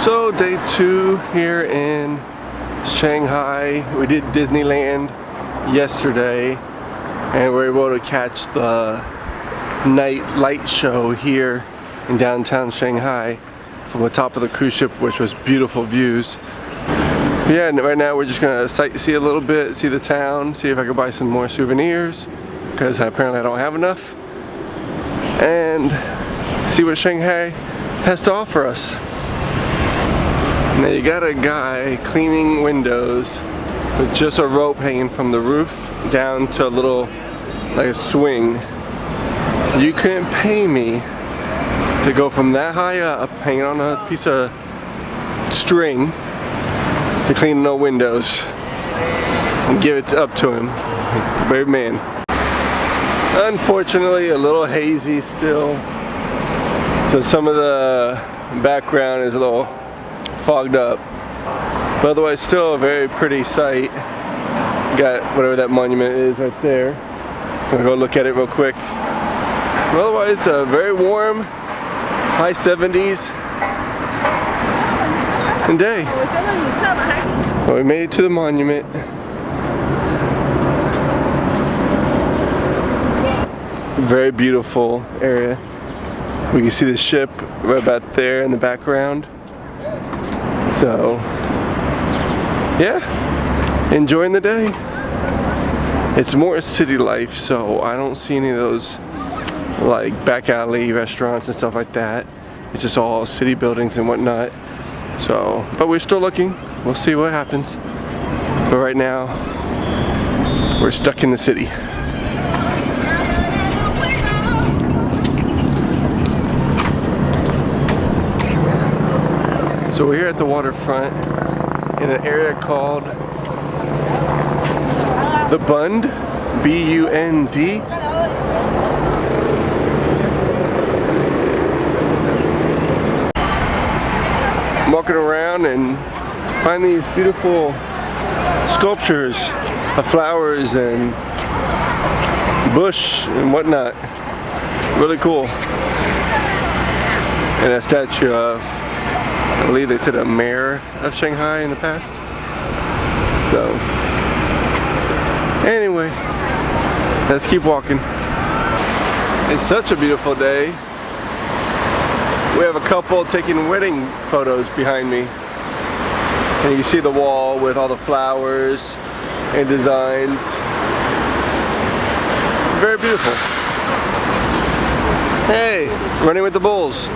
So day 2 here in Shanghai. We did Disneyland yesterday and we were able to catch the night light show here in downtown Shanghai from the top of the cruise ship, which was beautiful views. Yeah, and right now we're just gonna sightsee a little bit, see the town, see if I can buy some more souvenirs because apparently I don't have enough, and see what Shanghai has to offer us. Now you got a guy cleaning windows with just a rope hanging from the roof down to a little, like a swing. You couldn't pay me to go from that high up, hanging on a piece of string, to clean no windows and give it up to him. Brave man. Unfortunately, a little hazy still, so some of the background is a little fogged up, but otherwise still a very pretty sight. Got whatever that monument is right there. I'm gonna go look at it real quick. But otherwise very warm, high 70s and day. Well, we made it to the monument. Very beautiful area. We can see the ship right about there in the background. So, yeah, enjoying the day. It's more city life, so I don't see any of those like back alley restaurants and stuff like that. It's just all city buildings and whatnot. So, but we're still looking. We'll see what happens. But right now, we're stuck in the city. So we're here at the waterfront in an area called the Bund, B-U-N-D. I'm walking around and find these beautiful sculptures of flowers and bush and whatnot. Really cool. And a statue of, I believe they said, a mayor of Shanghai in the past. So, anyway, let's keep walking. It's such a beautiful day. We have a couple taking wedding photos behind me. And you see the wall with all the flowers and designs. Very beautiful. Hey, running with the bulls.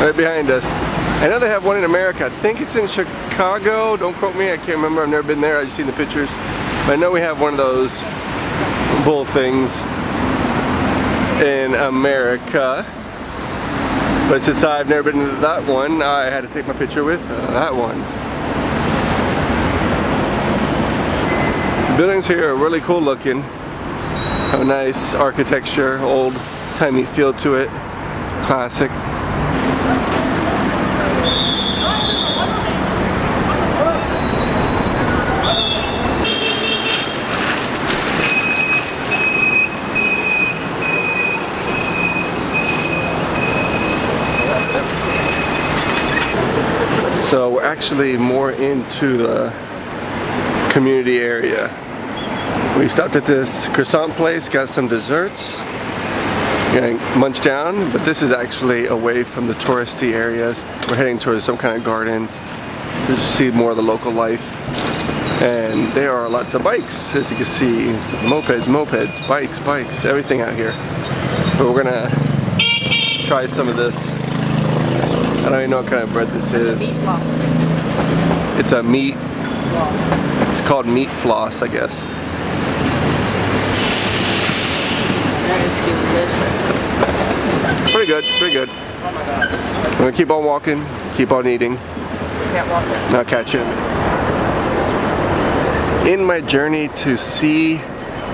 Right behind us. I know they have one in America. I think it's in Chicago. Don't quote me, I can't remember. I've never been there. I've just seen the pictures. But I know we have one of those bull things in America. But since I've never been to that one, I had to take my picture with that one. The buildings here are really cool looking. Have a nice architecture, old-timey feel to it. Classic. So we're actually more into the community area. We stopped at this croissant place, got some desserts, gonna munch down, but this is actually away from the touristy areas. We're heading towards some kind of gardens to see more of the local life. And there are lots of bikes, as you can see. Mopeds, bikes, everything out here. But we're gonna try some of this. I don't even know what kind of bread this is. It's a meat. It's called meat floss, I guess. Pretty good, pretty good. I'm gonna keep on walking, keep on eating. I'll catch you. In my journey to see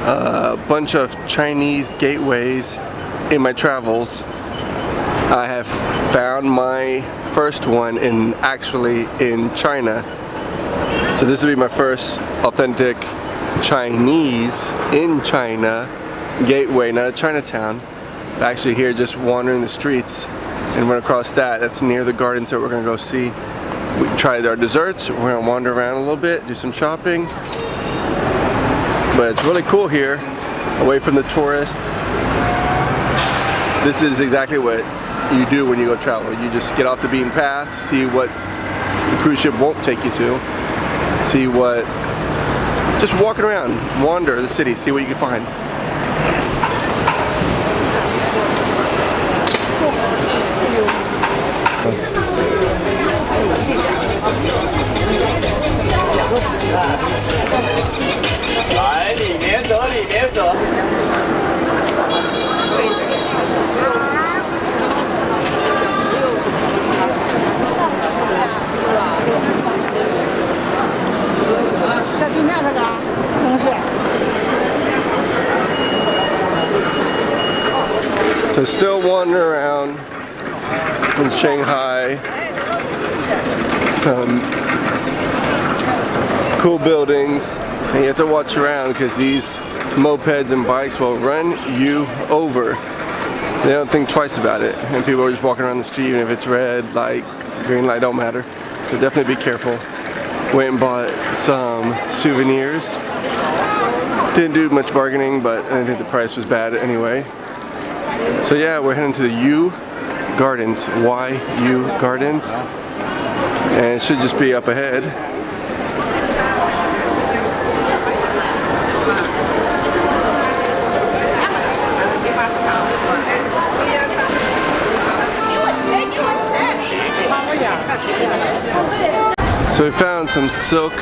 a bunch of Chinese gateways in my travels, I have found my first one actually in China. So this will be my first authentic Chinese in China gateway, not a Chinatown, but actually here just wandering the streets and went across that. That's near the gardens that we're gonna go see. We tried our desserts. We're gonna wander around a little bit, do some shopping. But it's really cool here, away from the tourists. This is exactly what you do when you go travel. You just get off the beaten path, see what the cruise ship won't take you to, see what, just walking around, wander the city, see what you can find. So still wandering around in Shanghai. Some cool buildings, and you have to watch around because these mopeds and bikes will run you over. They don't think twice about it, and people are just walking around the street even if it's red light, green light, don't matter. So definitely be careful. Went and bought some souvenirs. Didn't do much bargaining, but I didn't think the price was bad anyway. So yeah, we're heading to the Yu Gardens, YU Gardens, and it should just be up ahead. So we found some silk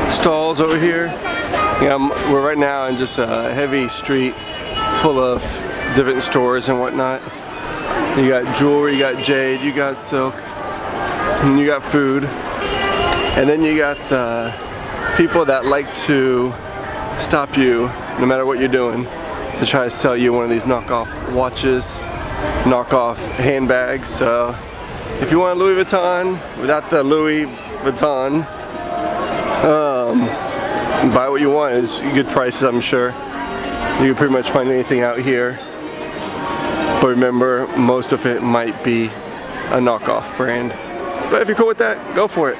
stalls over here. Yeah, we're right now in just a heavy street full of different stores and whatnot. You got jewelry, you got jade, you got silk, and you got food. And then you got the people that like to stop you, no matter what you're doing, to try to sell you one of these knockoff watches, knockoff handbags. So if you want a Louis Vuitton without the Louis Vuitton, buy what you want. It's good prices, I'm sure. You can pretty much find anything out here. But remember, most of it might be a knockoff brand. But if you're cool with that, go for it.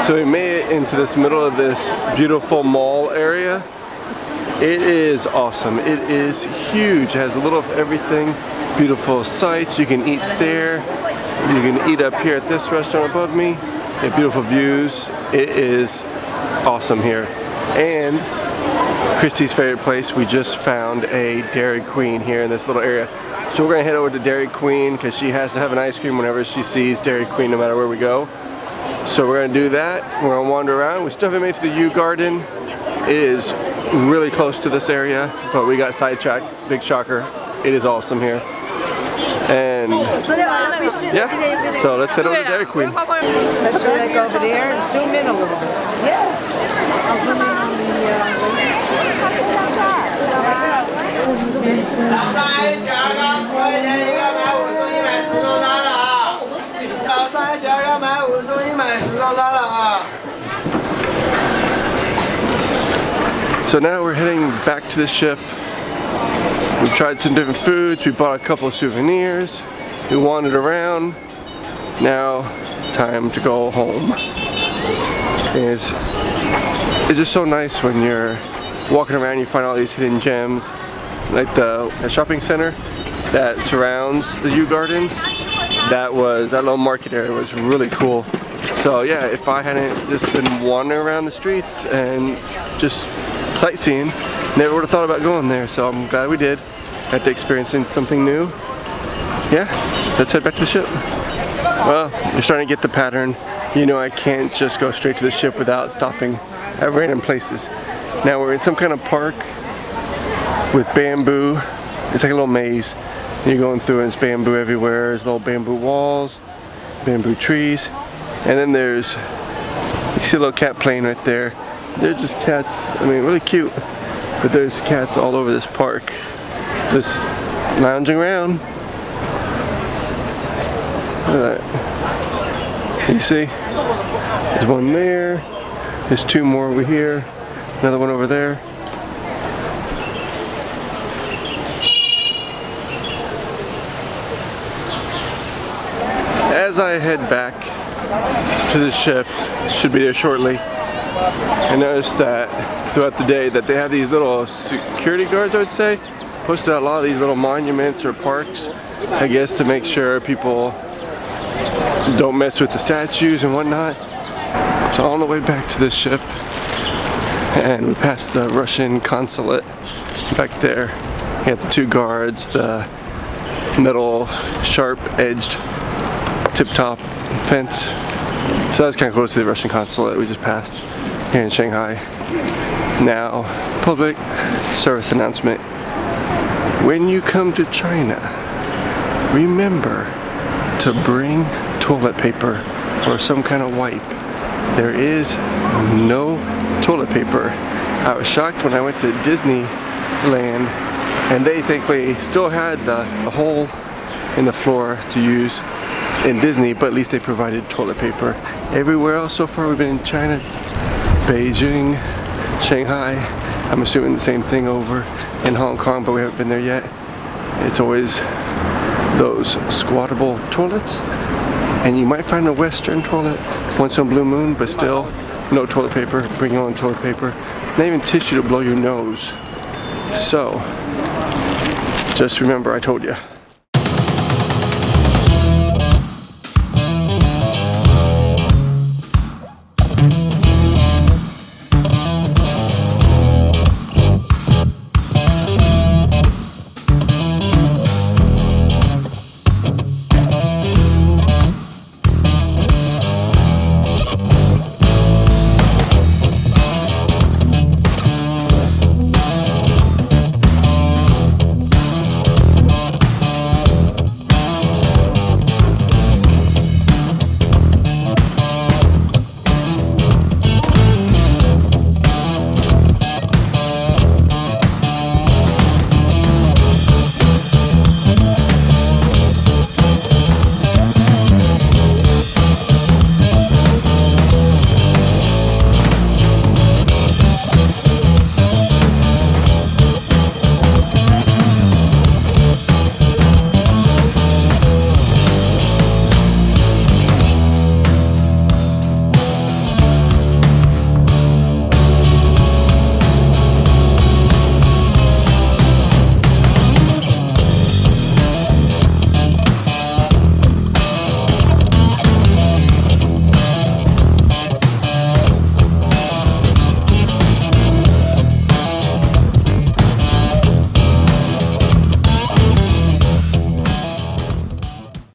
So we made it into this middle of this beautiful mall area. It is awesome. It is huge. It has a little of everything. Beautiful sights. You can eat there. You can eat up here at this restaurant above me. You have beautiful views. It is awesome here. And Christy's favorite place, we just found a Dairy Queen here in this little area. So we're gonna head over to Dairy Queen because she has to have an ice cream whenever she sees Dairy Queen, no matter where we go. So we're gonna do that. We're gonna wander around. We still haven't made it to the Yuyuan Garden. It is really close to this area, but we got sidetracked. Big shocker. It is awesome here. And yeah, so let's head over to Dairy Queen. Let's go over there and zoom in a little bit. Yeah. I'll zoom in on So now we're heading back to the ship. We've tried some different foods, we bought a couple of souvenirs, we wandered around. Now, time to go home. It's just so nice when you're walking around, you find all these hidden gems, like the shopping center that surrounds the Yuyuan Gardens. That little market area was really cool. So yeah, if I hadn't just been wandering around the streets and just sightseeing, never would have thought about going there. So I'm glad we did. Got to experience something new. Yeah, let's head back to the ship. Well, you're starting to get the pattern. You know I can't just go straight to the ship without stopping at random places. Now we're in some kind of park with bamboo. It's like a little maze. And you're going through and it's bamboo everywhere. There's little bamboo walls, bamboo trees. And then there's, you see a little cat playing right there. They're just cats, I mean, really cute. But there's cats all over this park, just lounging around. Look at that. You see? There's one there. There's two more over here. Another one over there. As I head back to the ship, should be there shortly, I noticed that throughout the day that they have these little security guards, I would say, posted out a lot of these little monuments or parks, I guess, to make sure people don't mess with the statues and whatnot. So on the way back to the ship, and we passed the Russian consulate back there. We got the two guards, the metal sharp-edged tip-top fence. So that's kind of close to the Russian consulate we just passed here in Shanghai. Now, public service announcement. When you come to China, remember to bring toilet paper or some kind of wipe. There is no toilet paper. I was shocked when I went to Disneyland and they thankfully still had the hole in the floor to use in Disney, but at least they provided toilet paper. Everywhere else so far we've been in China, Beijing, Shanghai, I'm assuming the same thing over in Hong Kong, but we haven't been there yet. It's always those squattable toilets, and you might find a Western toilet once in a blue moon, but still no toilet paper. Bring your own toilet paper, not even tissue to blow your nose. So just remember I told you.